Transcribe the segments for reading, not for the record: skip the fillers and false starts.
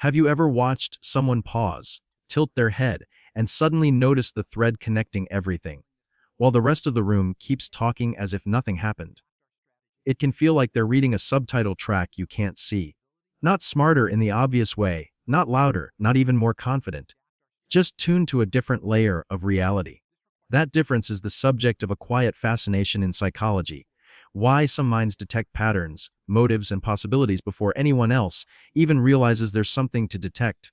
Have you ever watched someone pause, tilt their head, and suddenly notice the thread connecting everything, while the rest of the room keeps talking as if nothing happened? It can feel like they're reading a subtitle track you can't see. Not smarter in the obvious way, not louder, not even more confident. Just tuned to a different layer of reality. That difference is the subject of a quiet fascination in psychology. Why some minds detect patterns, motives, and possibilities before anyone else even realizes there's something to detect.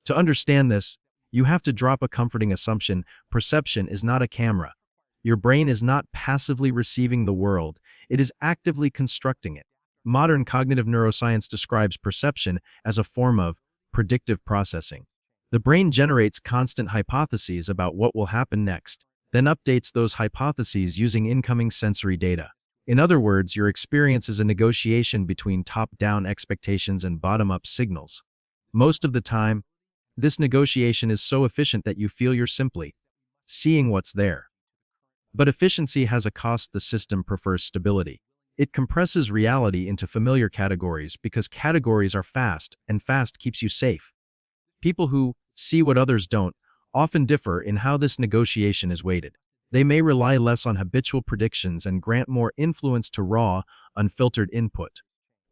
To understand this, you have to drop a comforting assumption: perception is not a camera. Your brain is not passively receiving the world, it is actively constructing it. Modern cognitive neuroscience describes perception as a form of predictive processing. The brain generates constant hypotheses about what will happen next, then updates those hypotheses using incoming sensory data. In other words, your experience is a negotiation between top-down expectations and bottom-up signals. Most of the time, this negotiation is so efficient that you feel you're simply seeing what's there. But efficiency has a cost. The system prefers stability. It compresses reality into familiar categories because categories are fast, and fast keeps you safe. People who see what others don't often differ in how this negotiation is weighted. They may rely less on habitual predictions and grant more influence to raw, unfiltered input.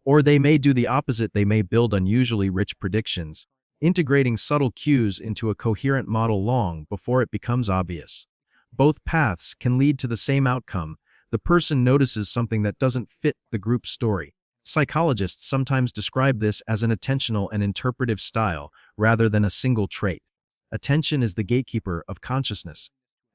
Or they may do the opposite. They may build unusually rich predictions, integrating subtle cues into a coherent model long before it becomes obvious. Both paths can lead to the same outcome: the person notices something that doesn't fit the group story. Psychologists sometimes describe this as an attentional and interpretive style rather than a single trait. Attention is the gatekeeper of consciousness.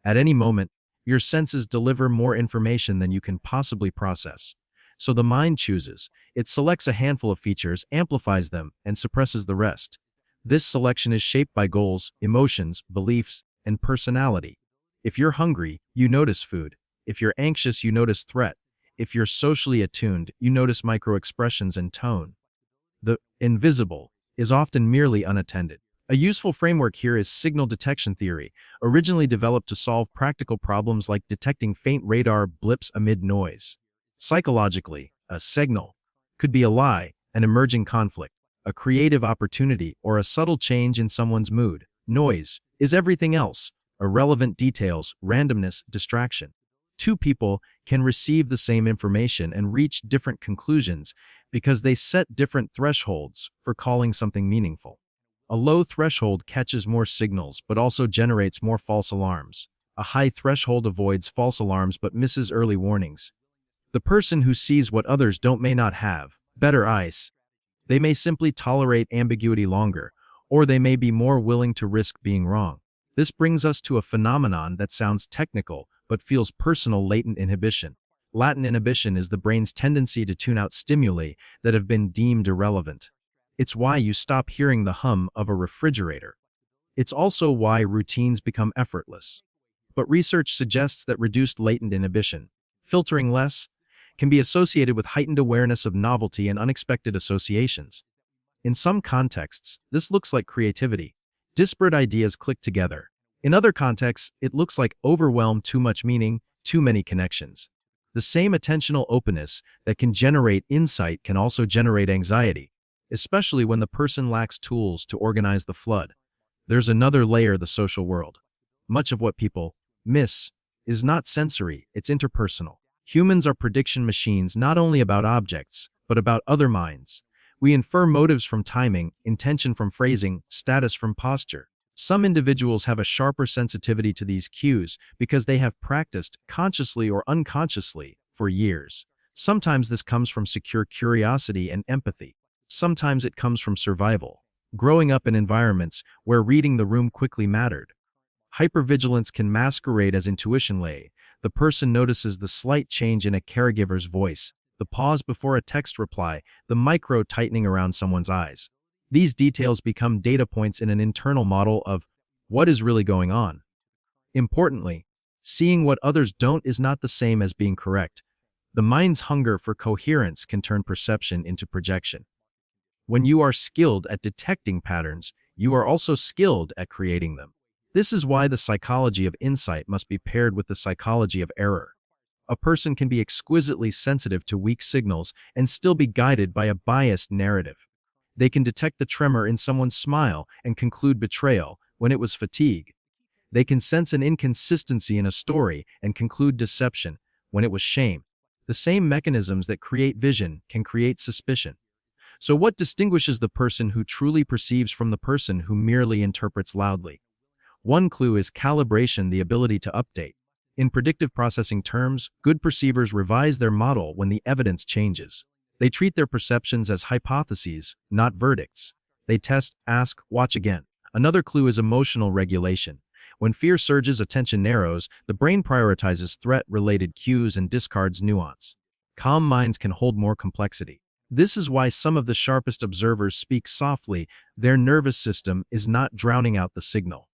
At any moment, your senses deliver more information than you can possibly process. So the mind chooses. It selects a handful of features, amplifies them, and suppresses the rest. This selection is shaped by goals, emotions, beliefs, and personality. If you're hungry, you notice food. If you're anxious, you notice threat. If you're socially attuned, you notice microexpressions and tone. The invisible is often merely unattended. A useful framework here is signal detection theory, originally developed to solve practical problems like detecting faint radar blips amid noise. Psychologically, a signal could be a lie, an emerging conflict, a creative opportunity, or a subtle change in someone's mood. Noise is everything else: irrelevant details, randomness, distraction. Two people can receive the same information and reach different conclusions because they set different thresholds for calling something meaningful. A low threshold catches more signals but also generates more false alarms. A high threshold avoids false alarms but misses early warnings. The person who sees what others don't may not have better eyes. They may simply tolerate ambiguity longer, or they may be more willing to risk being wrong. This brings us to a phenomenon that sounds technical but feels personal: latent inhibition. Latent inhibition is the brain's tendency to tune out stimuli that have been deemed irrelevant. It's why you stop hearing the hum of a refrigerator. It's also why routines become effortless. But research suggests that reduced latent inhibition, filtering less, can be associated with heightened awareness of novelty and unexpected associations. In some contexts, this looks like creativity. Disparate ideas click together. In other contexts, it looks like overwhelm: too much meaning, too many connections. The same attentional openness that can generate insight can also generate anxiety, especially when the person lacks tools to organize the flood. There's another layer: the social world. Much of what people miss is not sensory, it's interpersonal. Humans are prediction machines, not only about objects, but about other minds. We infer motives from timing, intention from phrasing, status from posture. Some individuals have a sharper sensitivity to these cues because they have practiced, consciously or unconsciously, for years. Sometimes this comes from secure curiosity and empathy. Sometimes it comes from survival, growing up in environments where reading the room quickly mattered. Hypervigilance can masquerade as intuition. The person notices the slight change in a caregiver's voice, the pause before a text reply, the micro-tightening around someone's eyes. These details become data points in an internal model of what is really going on. Importantly, seeing what others don't is not the same as being correct. The mind's hunger for coherence can turn perception into projection. When you are skilled at detecting patterns, you are also skilled at creating them. This is why the psychology of insight must be paired with the psychology of error. A person can be exquisitely sensitive to weak signals and still be guided by a biased narrative. They can detect the tremor in someone's smile and conclude betrayal when it was fatigue. They can sense an inconsistency in a story and conclude deception when it was shame. The same mechanisms that create vision can create suspicion. So what distinguishes the person who truly perceives from the person who merely interprets loudly? One clue is calibration, the ability to update. In predictive processing terms, good perceivers revise their model when the evidence changes. They treat their perceptions as hypotheses, not verdicts. They test, ask, watch again. Another clue is emotional regulation. When fear surges, attention narrows, the brain prioritizes threat-related cues and discards nuance. Calm minds can hold more complexity. This is why some of the sharpest observers speak softly. Their nervous system is not drowning out the signal.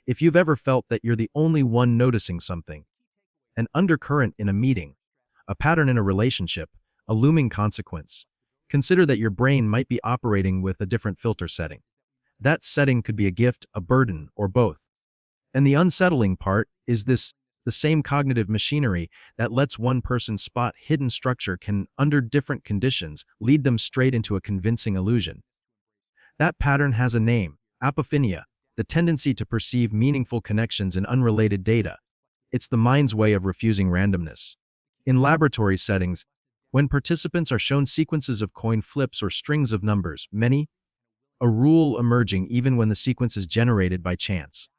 If you've ever felt that you're the only one noticing something, an undercurrent in a meeting, a pattern in a relationship, a looming consequence, consider that your brain might be operating with a different filter setting. That setting could be a gift, a burden, or both. And the unsettling part is the same cognitive machinery that lets one person spot hidden structure can, under different conditions, lead them straight into a convincing illusion. That pattern has a name: apophenia, the tendency to perceive meaningful connections in unrelated data. It's the mind's way of refusing randomness. In laboratory settings, when participants are shown sequences of coin flips or strings of numbers, a rule emerging even when the sequence is generated by chance.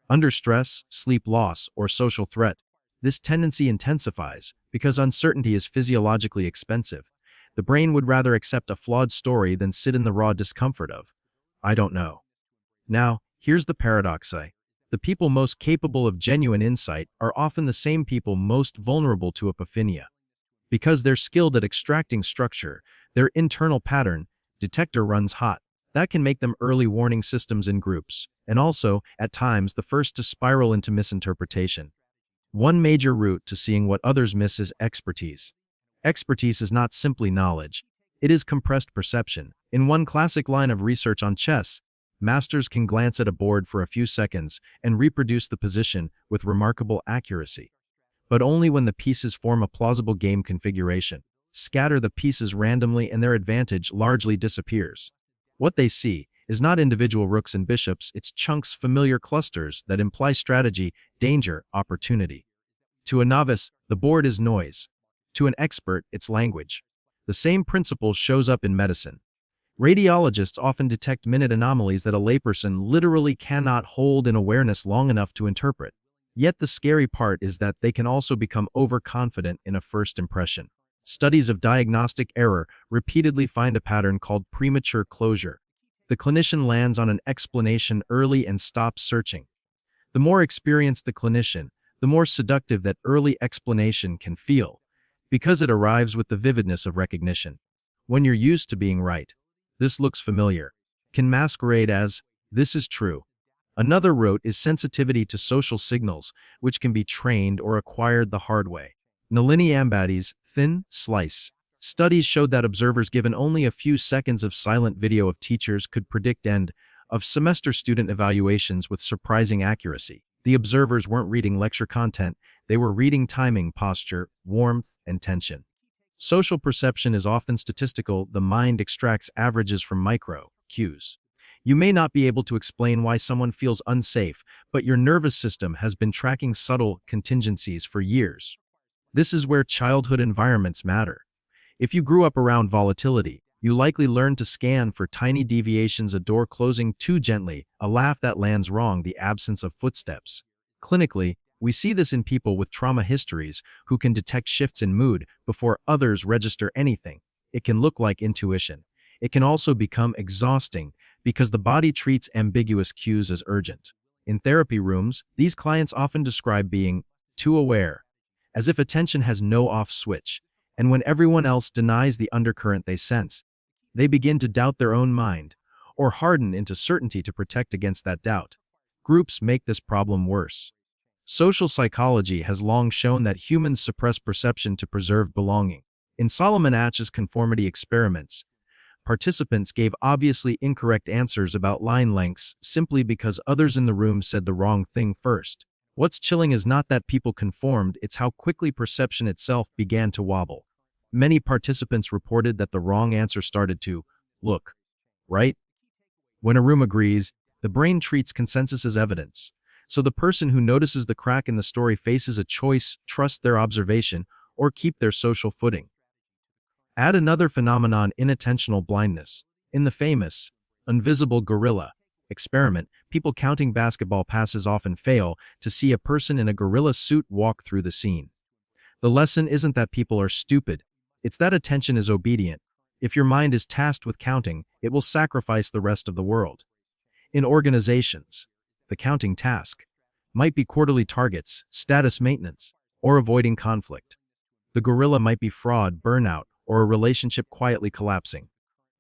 Under stress, sleep loss, or social threat, this tendency intensifies because uncertainty is physiologically expensive. The brain would rather accept a flawed story than sit in the raw discomfort of, I don't know. Now, here's the paradox. The people most capable of genuine insight are often the same people most vulnerable to apophenia. Because they're skilled at extracting structure, their internal pattern detector runs hot. That can make them early warning systems in groups, and also, at times, the first to spiral into misinterpretation. One major route to seeing what others miss is expertise. Expertise is not simply knowledge. It is compressed perception. In one classic line of research on chess, masters can glance at a board for a few seconds and reproduce the position with remarkable accuracy. But only when the pieces form a plausible game configuration. Scatter the pieces randomly and their advantage largely disappears. What they see is not individual rooks and bishops, it's chunks, familiar clusters that imply strategy, danger, opportunity. To a novice, the board is noise. To an expert, it's language. The same principle shows up in medicine. Radiologists often detect minute anomalies that a layperson literally cannot hold in awareness long enough to interpret. Yet the scary part is that they can also become overconfident in a first impression. Studies of diagnostic error repeatedly find a pattern called premature closure. The clinician lands on an explanation early and stops searching. The more experienced the clinician, the more seductive that early explanation can feel, because it arrives with the vividness of recognition. When you're used to being right, this looks familiar, can masquerade as, this is true. Another route is sensitivity to social signals, which can be trained or acquired the hard way. Nalini Ambati's thin slice studies showed that observers given only a few seconds of silent video of teachers could predict end of semester student evaluations with surprising accuracy. The observers weren't reading lecture content, they were reading timing, posture, warmth, and tension. Social perception is often statistical. The mind extracts averages from micro cues. You may not be able to explain why someone feels unsafe, but your nervous system has been tracking subtle contingencies for years. This is where childhood environments matter. If you grew up around volatility, you likely learned to scan for tiny deviations: a door closing too gently, a laugh that lands wrong, the absence of footsteps. Clinically, we see this in people with trauma histories who can detect shifts in mood before others register anything. It can look like intuition. It can also become exhausting because the body treats ambiguous cues as urgent. In therapy rooms, these clients often describe being too aware, as if attention has no off switch, and when everyone else denies the undercurrent they sense, they begin to doubt their own mind, or harden into certainty to protect against that doubt. Groups make this problem worse. Social psychology has long shown that humans suppress perception to preserve belonging. In Solomon Asch's conformity experiments, participants gave obviously incorrect answers about line lengths simply because others in the room said the wrong thing first. What's chilling is not that people conformed, it's how quickly perception itself began to wobble. Many participants reported that the wrong answer started to look right? When a room agrees, the brain treats consensus as evidence. So the person who notices the crack in the story faces a choice: trust their observation or keep their social footing. Add another phenomenon: inattentional blindness. In the famous invisible gorilla experiment, people counting basketball passes often fail to see a person in a gorilla suit walk through the scene. The lesson isn't that people are stupid, it's that attention is obedient. If your mind is tasked with counting, it will sacrifice the rest of the world. In organizations, the counting task might be quarterly targets, status maintenance, or avoiding conflict. The gorilla might be fraud, burnout, or a relationship quietly collapsing.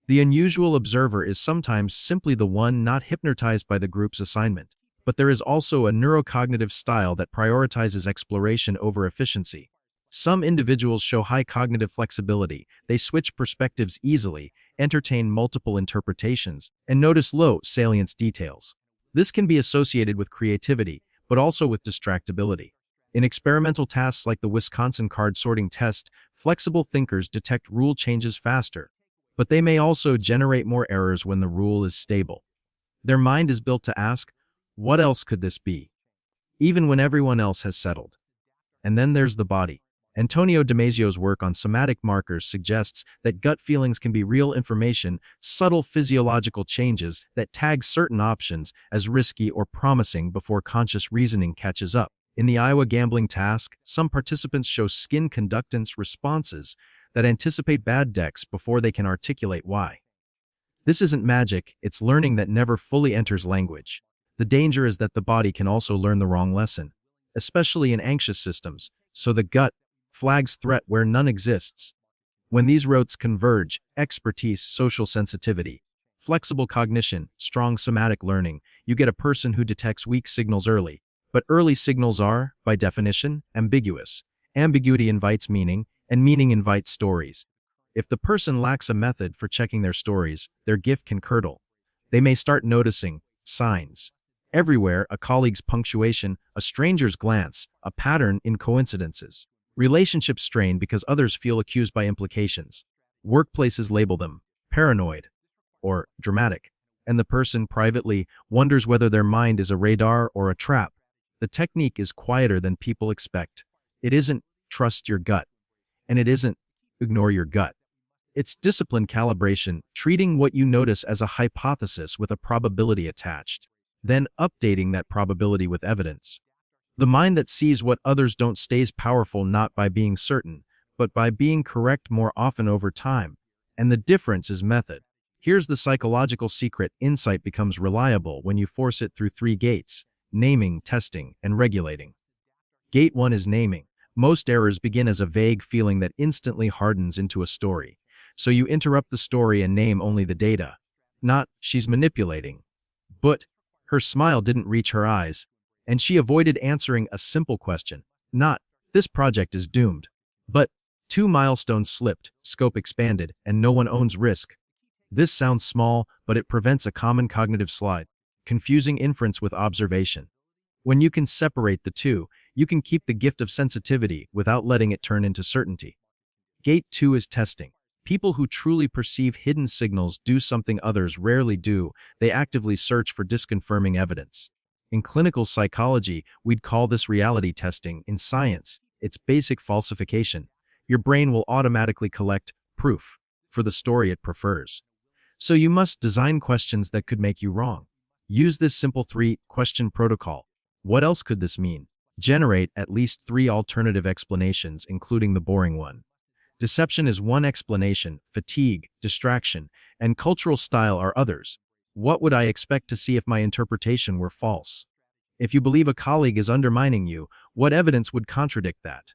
The unusual observer is sometimes simply the one not hypnotized by the group's assignment. But there is also a neurocognitive style that prioritizes exploration over efficiency. Some individuals show high cognitive flexibility. They switch perspectives easily, entertain multiple interpretations, and notice low salience details. This can be associated with creativity, but also with distractibility. In experimental tasks like the Wisconsin card sorting test, flexible thinkers detect rule changes faster, but they may also generate more errors when the rule is stable. Their mind is built to ask, what else could this be? Even when everyone else has settled. And then there's the body. Antonio Damasio's work on somatic markers suggests that gut feelings can be real information, subtle physiological changes that tag certain options as risky or promising before conscious reasoning catches up. In the Iowa gambling task, some participants show skin conductance responses that anticipate bad decks before they can articulate why. This isn't magic, it's learning that never fully enters language. The danger is that the body can also learn the wrong lesson, especially in anxious systems, so the gut flags threat where none exists. When these rotes converge, expertise, social sensitivity, flexible cognition, strong somatic learning, you get a person who detects weak signals early. But early signals are, by definition, ambiguous. Ambiguity invites meaning, and meaning invites stories. If the person lacks a method for checking their stories, their gift can curdle. They may start noticing signs everywhere: a colleague's punctuation, a stranger's glance, a pattern in coincidences. Relationships strain because others feel accused by implications. Workplaces label them paranoid or dramatic, and the person privately wonders whether their mind is a radar or a trap. The technique is quieter than people expect. It isn't trust your gut, and it isn't ignore your gut. It's disciplined calibration, treating what you notice as a hypothesis with a probability attached, then updating that probability with evidence. The mind that sees what others don't stays powerful not by being certain, but by being correct more often over time. And the difference is method. Here's the psychological secret: insight becomes reliable when you force it through 3 gates: naming, testing, and regulating. Gate 1 is naming. Most errors begin as a vague feeling that instantly hardens into a story. So you interrupt the story and name only the data. Not, she's manipulating, but her smile didn't reach her eyes, and she avoided answering a simple question. Not, this project is doomed, but 2 milestones slipped, scope expanded, and no one owns risk. This sounds small, but it prevents a common cognitive slide: confusing inference with observation. When you can separate the two, you can keep the gift of sensitivity without letting it turn into certainty. Gate 2 is testing. People who truly perceive hidden signals do something others rarely do: they actively search for disconfirming evidence. In clinical psychology, we'd call this reality testing. In science, it's basic falsification. Your brain will automatically collect proof for the story it prefers. So you must design questions that could make you wrong. Use this simple 3-question protocol. What else could this mean? Generate at least 3 alternative explanations, including the boring one. Deception is one explanation, fatigue, distraction, and cultural style are others. What would I expect to see if my interpretation were false? If you believe a colleague is undermining you, what evidence would contradict that?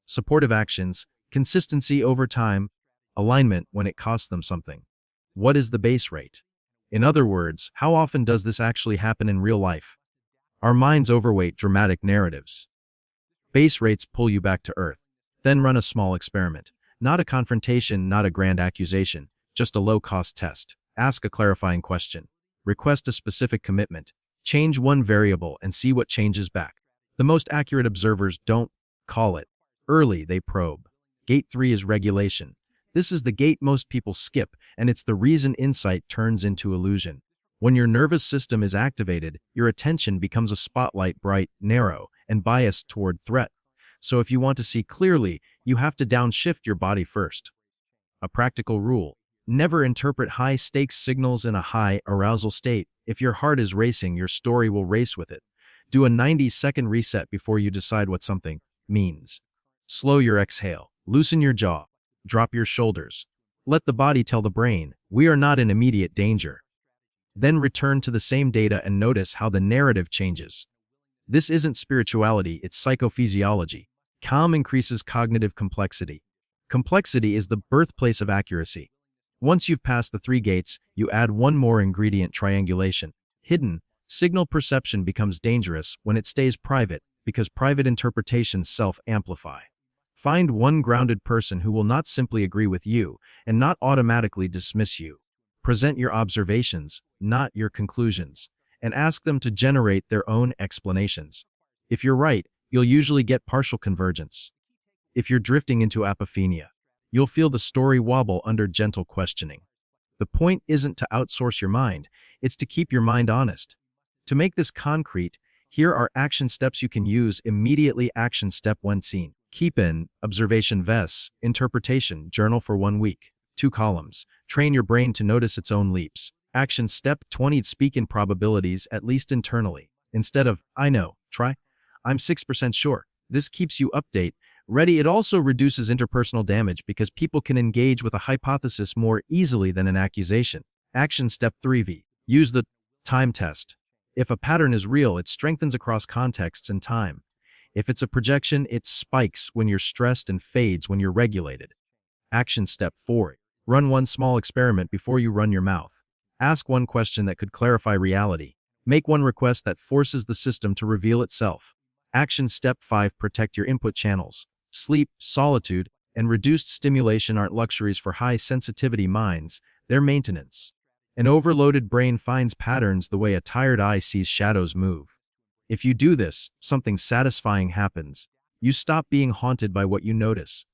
Supportive actions, consistency over time, alignment when it costs them something. What is the base rate? In other words, how often does this actually happen in real life? Our minds overweight dramatic narratives. Base rates pull you back to earth. Then run a small experiment. Not a confrontation, not a grand accusation, just a low-cost test. Ask a clarifying question. Request a specific commitment. Change one variable and see what changes back. The most accurate observers don't call it early, they probe. Gate 3 is regulation. This is the gate most people skip, and it's the reason insight turns into illusion. When your nervous system is activated, your attention becomes a spotlight, bright, narrow, and biased toward threat. So if you want to see clearly, you have to downshift your body first. A practical rule: never interpret high-stakes signals in a high arousal state. If your heart is racing, your story will race with it. Do a 90-second reset before you decide what something means. Slow your exhale. Loosen your jaw. Drop your shoulders. Let the body tell the brain, we are not in immediate danger. Then return to the same data and notice how the narrative changes. This isn't spirituality, it's psychophysiology. Calm increases cognitive complexity. Complexity is the birthplace of accuracy. Once you've passed the 3 gates, you add one more ingredient: triangulation. Hidden signal perception becomes dangerous when it stays private, because private interpretations self-amplify. Find one grounded person who will not simply agree with you and not automatically dismiss you. Present your observations, not your conclusions, and ask them to generate their own explanations. If you're right, you'll usually get partial convergence. If you're drifting into apophenia, you'll feel the story wobble under gentle questioning. The point isn't to outsource your mind, it's to keep your mind honest. To make this concrete, here are action steps you can use immediately. Action step 1: scene. Keep in observation vests, interpretation, journal for 1 week. 2 columns. Train your brain to notice its own leaps. Action step 20: speak in probabilities, at least internally. Instead of, I know, try, I'm 6% sure. This keeps you ready. It also reduces interpersonal damage because people can engage with a hypothesis more easily than an accusation. Action step 3: use the time test. If a pattern is real, it strengthens across contexts and time. If it's a projection, it spikes when you're stressed and fades when you're regulated. Action step 4: run one small experiment before you run your mouth. Ask one question that could clarify reality. Make one request that forces the system to reveal itself. Action step 5: protect your input channels. Sleep, solitude, and reduced stimulation aren't luxuries for high-sensitivity minds, they're maintenance. An overloaded brain finds patterns the way a tired eye sees shadows move. If you do this, something satisfying happens. You stop being haunted by what you notice.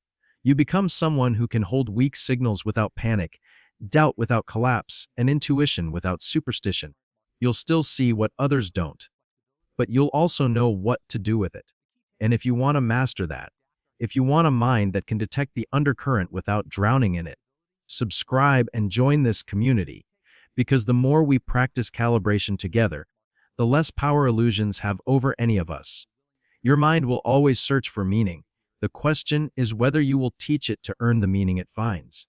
You become someone who can hold weak signals without panic, doubt without collapse, and intuition without superstition. You'll still see what others don't, but you'll also know what to do with it. And if you want to master that, if you want a mind that can detect the undercurrent without drowning in it, subscribe and join this community, because the more we practice calibration together, the less power illusions have over any of us. Your mind will always search for meaning. The question is whether you will teach it to earn the meaning it finds.